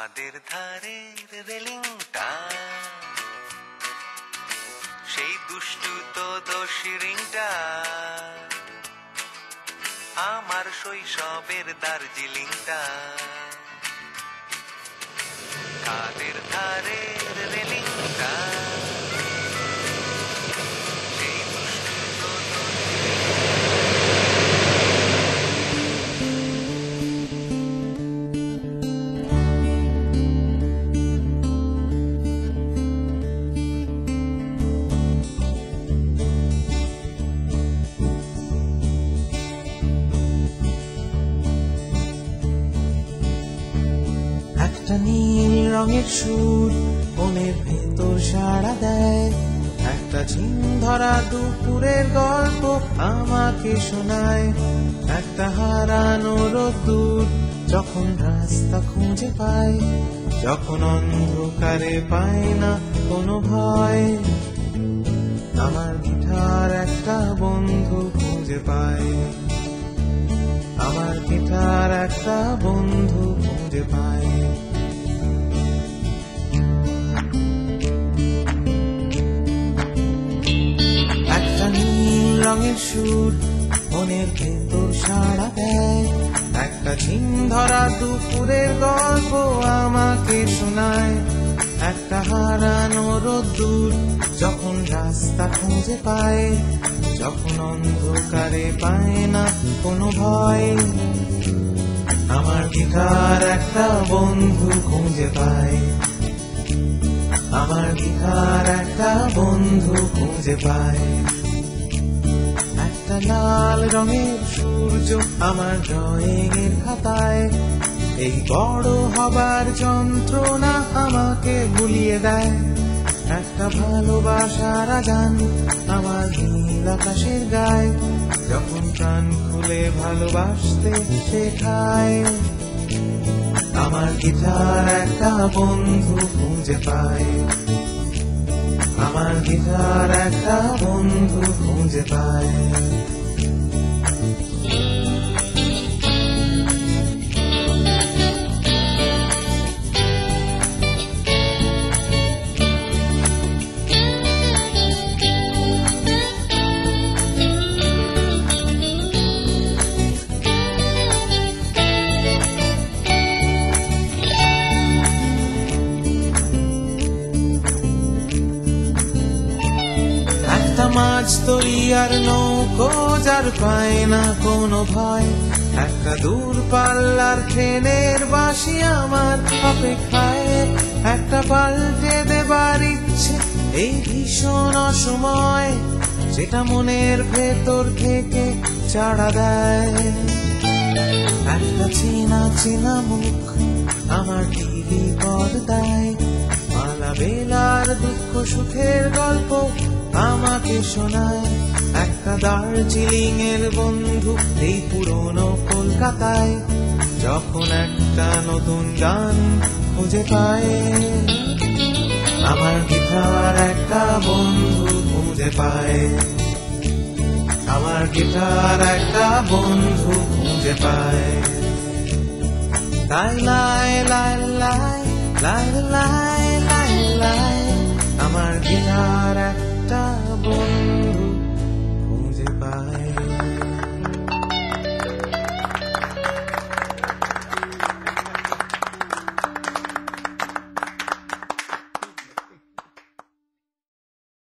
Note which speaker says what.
Speaker 1: কাদের ধারের রেলিংটা সেই দুষ্টু তো দোষী রিংটা আমার শৈশবের দার্জিলিংটা কাদের ধারের রেলিংটা সেই দুষ্টু তো
Speaker 2: একটা নীল রঙের সুর মনের ভেতর সাড়া দেয়, একটা ঝিম ধরা দুপুরের গল্প আমাকে শোনায়, একটা হারানো রোদ্দুর যখন রাস্তা খুঁজে পায়, যখন অন্ধকারে পায় না কোনো ভয়, আমার গিটার একটা বন্ধু খুঁজে পায়, আমার গিটার একটা বন্ধু খুঁজে পায়। একটা নীল রঙের সুর মনের ভেতর সাড়া দেয়, একটা ঝিম ধরা দুপুরের গল্প আমাকে শোনায়, একটা হারানো রোদ্দুর যখন রাস্তা খুঁজে পায়, যখন অন্ধকারে পায় না কোনো ভয়, আমার গিটার একটা বন্ধু খুঁজে পায়, আমার গিটার একটা বন্ধু খুঁজে পায়। একটা লাল রঙের সূর্য আমার ড্রয়িং এর খাতায়, এই বড় হবার যন্ত্রণা আমাকে ভুলিয়ে দেয়, একটা ভালোবাসার আজান আমার নীল আকাশের গায়ে, যখন প্রাণ খুলে ভালোবাসতে শেখায়, আমার গিটার একটা বন্ধু খুঁজে পায়, আমার গিটার একটা বন্ধু খুঁজে পায়। মাছ তৈয়ার নৌকো যার পায় না কোনো ভয়, একটা দূর পাল্লার ট্রেনের বাঁশি আমার অপেক্ষায়, একটা পাল্টে দেবার ইচ্ছে এই ভীষণ অসময়, যেটা মনের ভেতর থেকে চাড়া দেয়, একটা চেনা চেনা মুখ আমার টিভি পর্দায়, মালা বেলার দুঃখ সুখের গল্প আমাকে শোনায়, একটা দার্জিলিং এর বন্ধু এই পুরনো কলকাতায়, যখন একটা নতুন গান খুঁজে পায়, আমার গিটার একটা বন্ধু খুঁজে পায়, আমার গিটার একটা বন্ধু খুঁজে পায়। লাই লাই লাই লাই লাই লাই